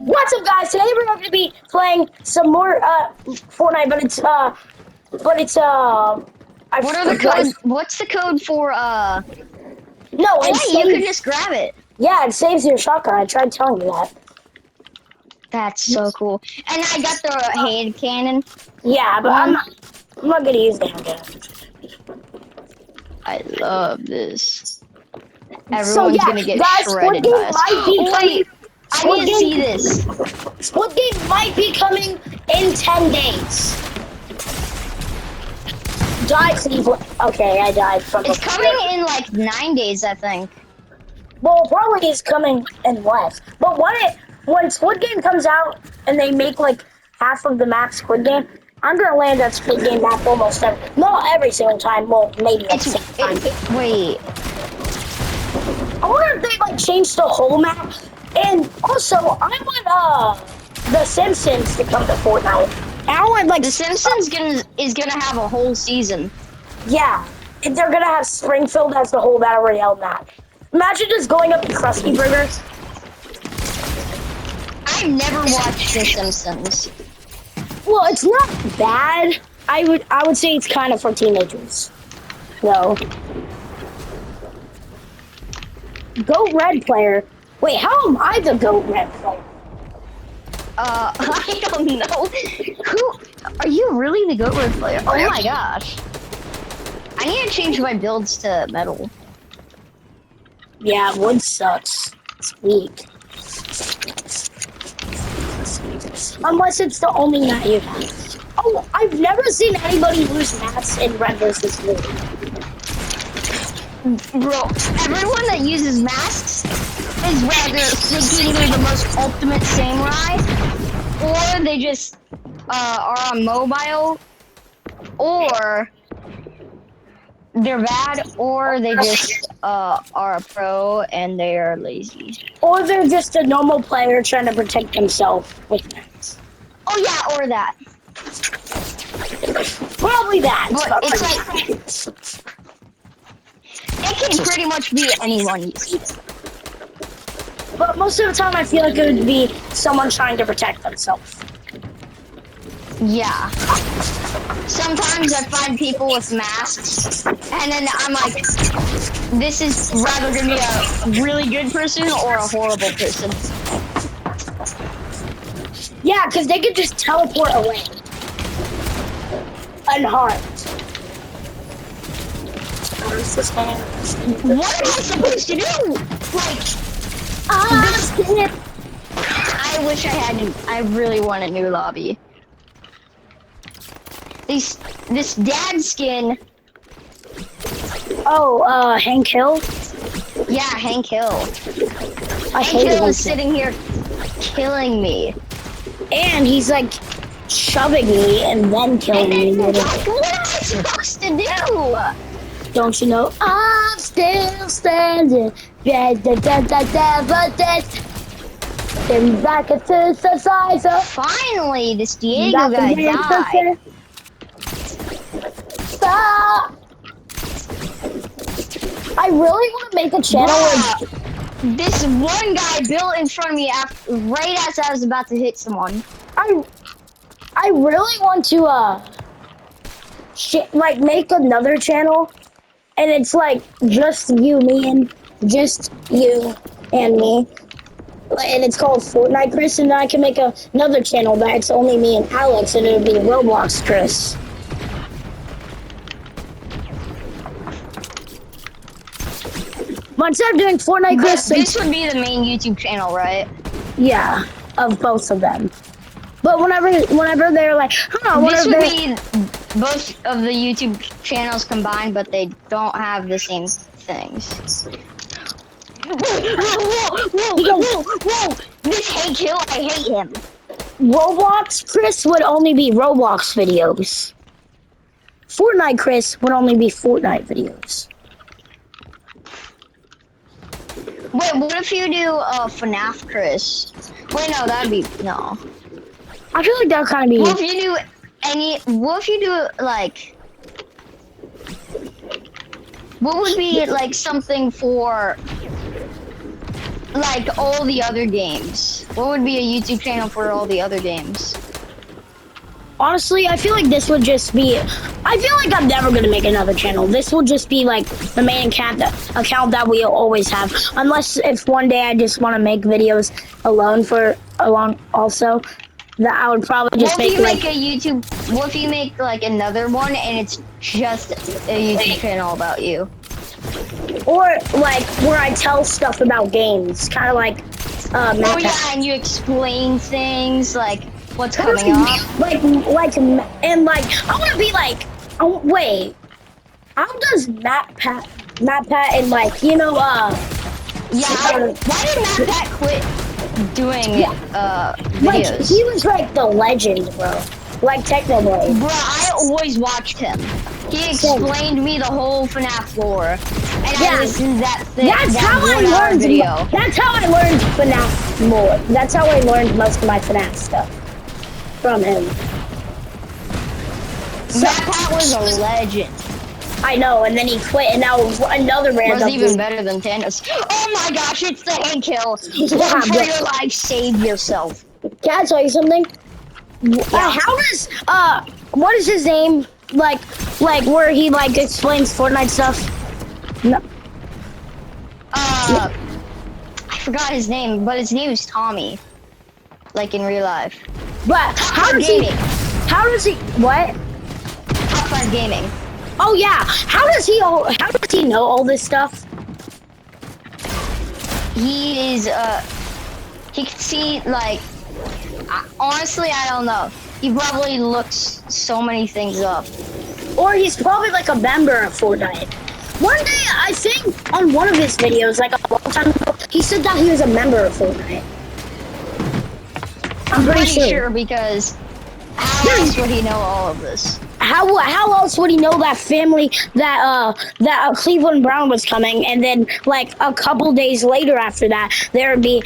What's up, guys? Today we're going to be playing some more Fortnite, I What are the forgot. code? What's the code for No, Oh it wait, you can saves. just grab it. Yeah, it saves your shotgun. I tried telling you that. That's so cool. And I got the hand cannon Yeah, but I'm one. not. I'm not gonna use the handgun. I love this. So Everyone's yeah, gonna get guys, Squid shredded Game by us. might be coming. Wait, I Squid need to see Game. this. Squid Game might be coming in 10 days. Die, Cleveland. Okay, I died from It's coming the. in like 9 days, I think. Well, probably is coming in less. But when Squid Game comes out and they make like half of the map Squid Game, I'm gonna land that Squid Game map almost not every single time. Well, maybe at the same time. Wait. I wonder if they like changed the whole map. And also, I want the Simpsons to come to Fortnite. I want like The Simpsons is gonna have a whole season. yeah, and they're gonna have Springfield as the whole Battle Royale map. Imagine just going up to Krusty Burgers. I've never watched The Simpsons. Well, it's not bad. I would say it's kind of for teenagers. No. Goat Red player. Wait, how am I the Goat Red player? I don't know. Who are you really the Goat Red player? Oh my gosh. I need to change my builds to metal. Yeah, wood sucks. It's weak. Unless it's the only mat you have. Oh, I've never seen anybody lose mats in Red vs. Blue. Bro, everyone that uses masks is rather thinking they're the most ultimate samurai, or they just are on mobile, or they're bad, or they just are a pro and they are lazy. Or they're just a normal player trying to protect themselves with mats. Oh yeah, or that. Probably that. But it's like it can pretty much be anyone. But most of the time, I feel like it would be someone trying to protect themselves. Yeah. Sometimes I find people with masks, and then I'm like, this is rather gonna be a really good person or a horrible person. Yeah, because they could just teleport away. Unharmed. What am I supposed to do? Like, I wish I really want a new lobby. This dad skin. Oh, Hank Hill? Yeah, Hank Hill. I Hank hate Hill him. is sitting here killing me. And he's like shoving me and then killing me. What am I supposed to do? Don't you know? I'm still standing. Then back at the synthesizer. Finally, this Diego guy died. Stop! I really want to make a channel where this one guy built in front of me right as I was about to hit someone. I really want to like make another channel, and it's like just you, me, and just you and me, and it's called Fortnite Chris, and then I can make another channel that's only me and Alex, and it'll be Roblox Chris. But instead of doing Fortnite Chris, This would be the main YouTube channel, right? yeah, of both of them. But whenever they're like, this would be both of the YouTube channels combined, but they don't have the same things. Whoa! This Hank Hill, I hate him. Roblox Chris would only be Roblox videos. Fortnite Chris would only be Fortnite videos. Wait, what if you do FNAF Chris? Wait, no, that'd be no. I feel like that would kind of be. What if you do what if you do like? What would be like something for like all the other games? What would be a YouTube channel for all the other games? Honestly, I feel like this would just be. I feel like I'm never gonna make another channel. This will just be like the main account that we always have. Unless if one day I just want to make videos alone also, that I would probably just What if make you like make a YouTube? What if you make like another one and it's just a YouTube channel about you? or like where I tell stuff about games, kind of like Oh Minecraft. yeah, and you explain things like what's coming up. And like I want to be like, oh wait, how does MatPat and like Yeah, uh, why did Matt quit doing like videos? he was like the legend, bro. Like Technoblade. Bro, I always watched him. He explained me the whole FNAF lore, and Yeah. I listened to that thing. That's that how I 1 hour learned. video. That's how I learned FNAF more. That's how I learned most of my FNAF stuff from him. So, Matt was a legend. I know, and then he quit, and now another Was random. even better than Thanos. Oh my gosh, it's the hand kill. Yeah, Run for but- your life, save yourself. Can I tell you something? How does what is his name? Like where he like explains Fortnite stuff? No. I forgot his name, but his name is Tommy. Like in real life. But how does Gaming. How does he? What? Outside gaming. Oh yeah. How does he know all this stuff? He is he can see like honestly I don't know. He probably looks so many things up. Or he's probably like a member of Fortnite. One day, I think on one of his videos, like a long time ago, he said that he was a member of Fortnite. I'm pretty sure. Because how else would he know all of this? How else would he know that Cleveland Brown was coming, and then like a couple days later after that, there'd be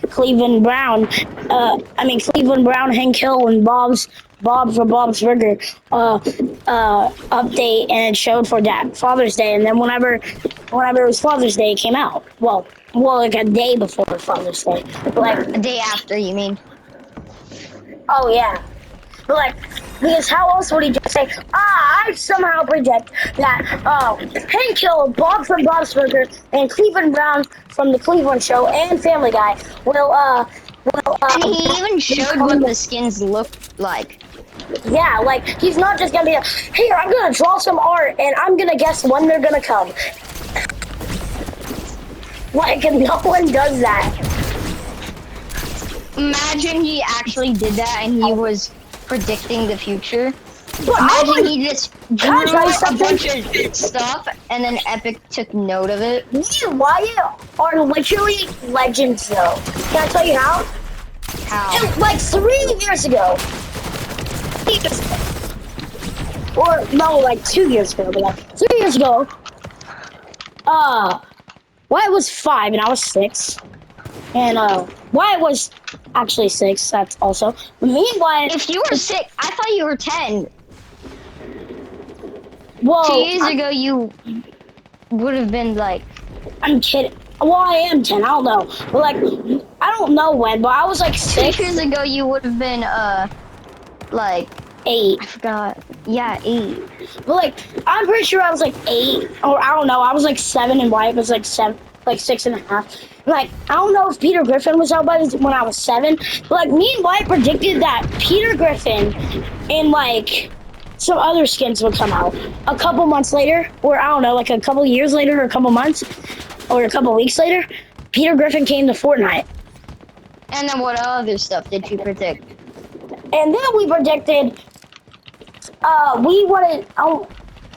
Cleveland Brown. Cleveland Brown, Hank Hill, and Bob's Burger update, and it showed for Father's Day. And then whenever it was Father's Day, it came out. Well, like a day before Father's Day. Like A day after, you mean? oh yeah. But like, because how else would he just say, I somehow predict that Hank Hill, Bob from Bob's Burger, and Cleveland Brown from the Cleveland Show and Family Guy will And he even showed what the skins looked like. yeah, like he's not just gonna be like, here, I'm gonna draw some art and I'm gonna guess when they're gonna come. Like no one does that. Imagine he actually did that and he was predicting the future. But Imagine he just drew Can I tell you a something? bunch of stuff and then Epic took note of it. Me and Wyatt are literally legends though. Can I tell you how? How? Like 3 years ago. Or no, like 2 years ago, but like 3 years ago. Wyatt was 5 and I was 6. And Wyatt was actually 6, that's also. Me and Wyatt. If you were 6, I thought you were 10. Whoa, 2 years ago you would have been like, I'm kidding. Well, I am 10, I don't know. But like, I don't know when, but I was like 2 6. years ago you would have been like 8. I forgot. Yeah, 8. But like, I'm pretty sure I was like 8, or I don't know. I was like 7, and Wyatt was like 7, like 6.5. Like, I don't know if Peter Griffin was out by when I was 7, but like me and Wyatt predicted that Peter Griffin and like some other skins would come out a couple months later, or I don't know, like a couple years later, or a couple months, or a couple weeks later. Peter Griffin came to Fortnite, And then what other stuff did you predict? and then we predicted. We wanted,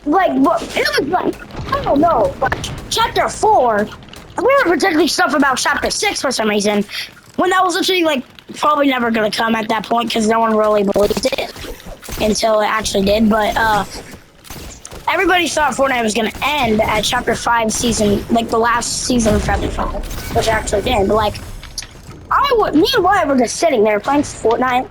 like, but it was like, I don't know, but chapter 4, we were predicting stuff about chapter 6 for some reason, when that was literally, like, probably never gonna come at that point, because no one really believed it, until it actually did, but, everybody thought Fortnite was gonna end at chapter 5 season, like, the last season of chapter 5, which it actually did, but, like, me and Wyatt were just sitting there playing Fortnite.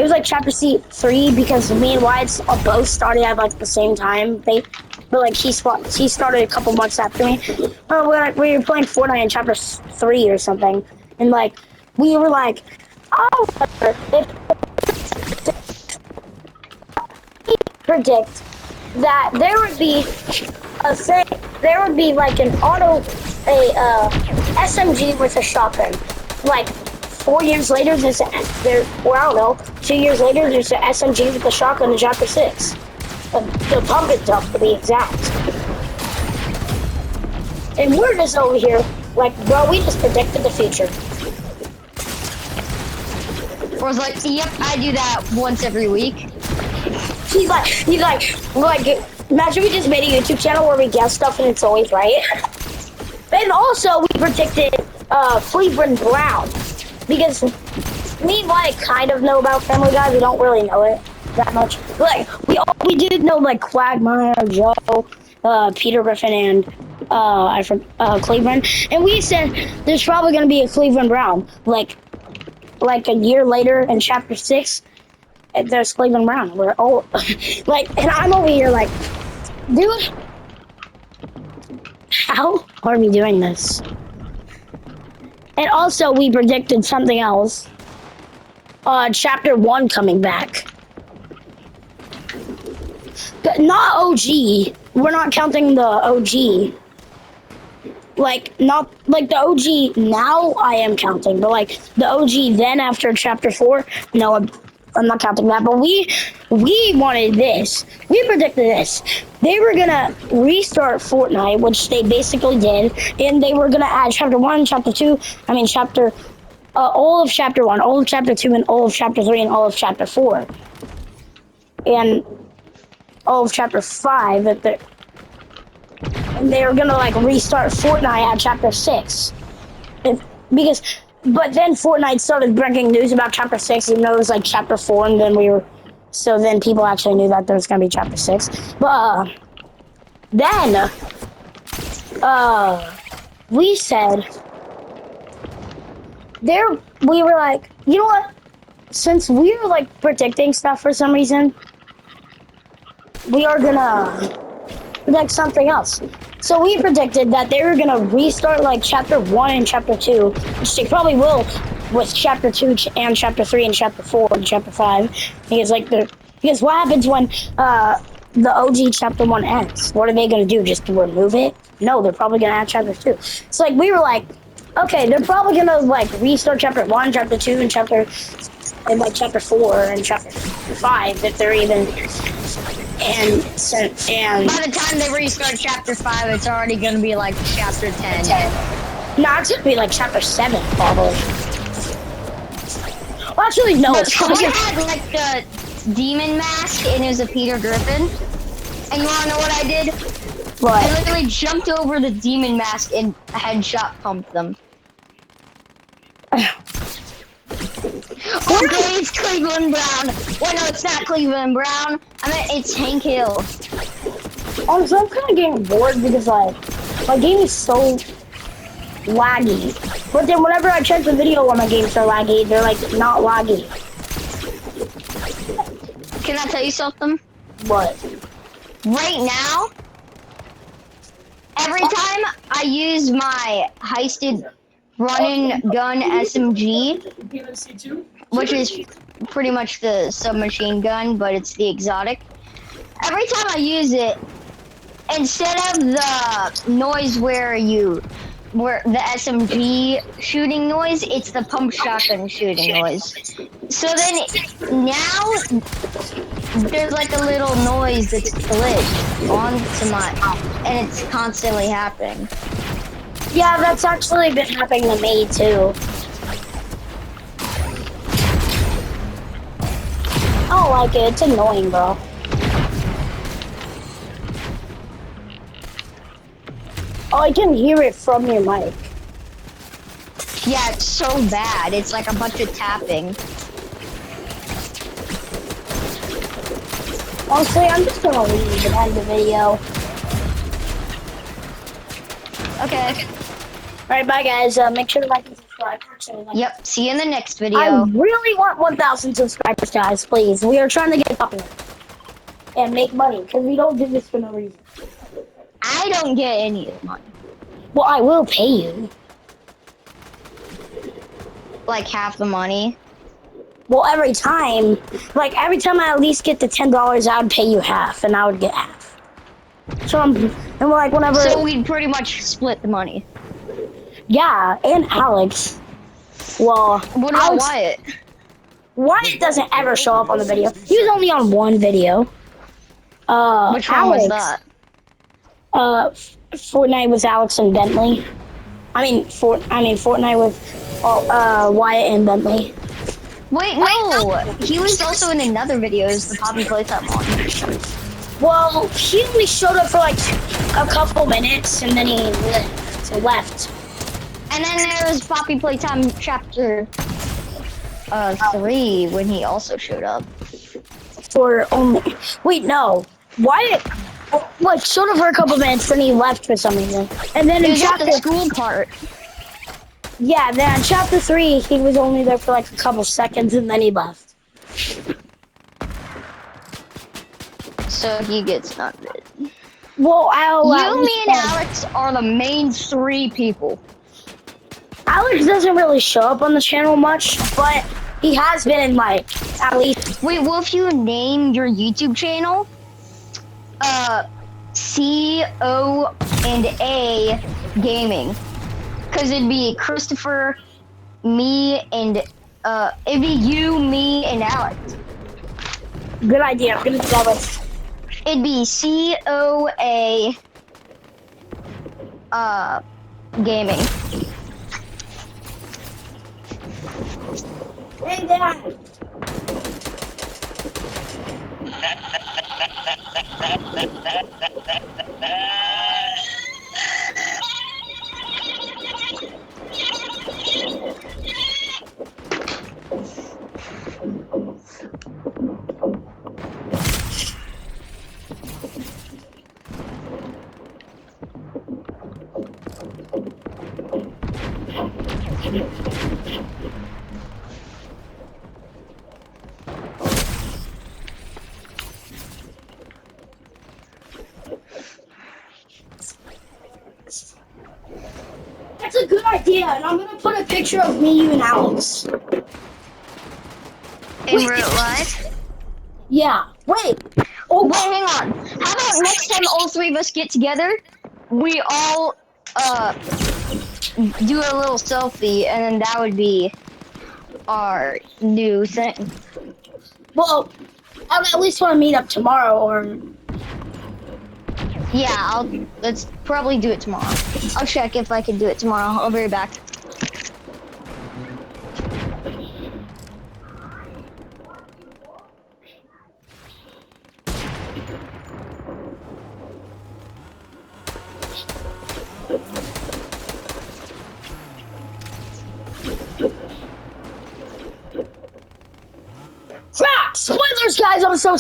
it was like chapter 3 because me and Wyatt both started at like the same time. But like he started a couple months after me. We were playing Fortnite in chapter 3 or something, and like we were like, oh, if we predict that there would be a thing, there would be like SMG with a shotgun, like. 4 years later, or I don't know, 2 years later, there's an SMG with a shotgun in chapter 6. The pumpkin dump, to be exact. And we're just over here, like, bro, we just predicted the future. I was like, yep, I do that once every week. He's like, imagine we just made a YouTube channel where we guess stuff and it's always right. And also, we predicted Cleveland Brown. Because me and Mike kind of know about Family Guy, we don't really know it that much. Like we did know like Quagmire, Joe, Peter Griffin, and Cleveland. And we said there's probably gonna be a Cleveland Brown. Like a year later in chapter 6, there's Cleveland Brown. We're old. And I'm over here like, dude, how are we doing this? And also, we predicted something else. Chapter 1 coming back. But not OG. We're not counting the OG. Not like the OG now I am counting. But like the OG then after chapter 4, no, I'm not counting that. But we wanted this. We predicted this. They were gonna restart Fortnite, which they basically did, and they were gonna add chapter 1, chapter 2. I mean all of chapter 1, all of chapter 2, and all of chapter 3, and all of chapter 4, and all of chapter 5. And they were gonna like restart Fortnite at chapter 6, But then Fortnite started breaking news about chapter 6, even though it was like chapter 4, and then so then people actually knew that there was gonna be chapter 6. But then we said we were like, you know what? Since we were like predicting stuff for some reason, we are gonna predict something else. So we predicted that they were gonna restart like chapter 1 and chapter 2, which they probably will with chapter 2 and chapter 3 and chapter 4 and chapter 5. Because what happens when the OG chapter 1 ends? What are they gonna do? Just remove it? No, they're probably gonna add chapter 2. So like we were like, okay, they're probably gonna like restart chapter 1, chapter 2, and chapter 4 and chapter 5 if they're even. And by the time they restart chapter 5, it's already gonna be like chapter 10. No, it's gonna be like chapter 7 probably. Well, actually, no. But I had like the demon mask, and it was a Peter Griffin. And you wanna know what I did? What? I literally jumped over the demon mask and headshot pumped them. Okay, it's Cleveland Brown. Wait, no, it's not Cleveland Brown. I mean, it's Hank Hill. Honestly, I'm kind of getting bored because like my game is so laggy. But then whenever I check the video when my games are laggy, they're like not laggy. Can I tell you something? What? Right now, every time I use my heisted run-and gun SMG, which is pretty much the submachine gun, but it's the exotic. Every time I use it, instead of the noise where the SMG shooting noise, it's the pump shotgun shooting noise. So then now there's like a little noise that's glitched onto and it's constantly happening. Yeah, that's actually been happening to me too. I don't like it. It's annoying, bro. Oh, I can hear it from your mic. Yeah, it's so bad. It's like a bunch of tapping. Honestly, I'm just gonna leave and end the video. Okay. Alright, bye guys. Make sure to like and subscribe. Yep. See you in the next I video. really want 1,000 subscribers, guys. Please, we are trying to get popular and make money because we don't do this for no reason. I don't get any of the money. Well, I will pay you. Like half the money. Well, every time I at least get to $10, I would pay you half, and I would get half. So and like whenever. So we'd pretty much split the money. Yeah, and Alex. Well, What about Alex, Wyatt? Wyatt doesn't ever show up on the video. He was only on one video. Which one Alex, was that? Fortnite with Alex and Bentley. Fortnite with Wyatt and Bentley. Wait, no! He was also in another video, it was the Poppy Playtime one. Well, he only showed up for like a couple minutes and then he left. And then there was Poppy Playtime chapter 3 when he also showed up. Wait, no. Wyatt like showed up for a couple minutes, then he left for some reason. And then in chapter the school part. Yeah, then in chapter 3, he was only there for like a couple seconds and then he left. So he gets nothing. Well, you, me, and Alex are the main 3 people. Alex doesn't really show up on the channel much, but he has been in like at least. Wait, well, if you name your YouTube channel, C-O and A Gaming, because it'd be Christopher, me, and it'd be you, me, and Alex. Good idea. I'm gonna do that with. It'd be C-O-A Gaming. Hey, Dad. That's a good idea, and I'm gonna put a picture of me, you, and Alex. In real life? Yeah. Wait. Oh, wait, hang on. How about next time all 3 of us get together, we all do a little selfie, and then that would be our new thing. Well, I would at least want to meet up tomorrow, or. Yeah, let's probably do it tomorrow. I'll check if I can do it tomorrow. I'll be right back. Crap! Spoilers, guys! I'm so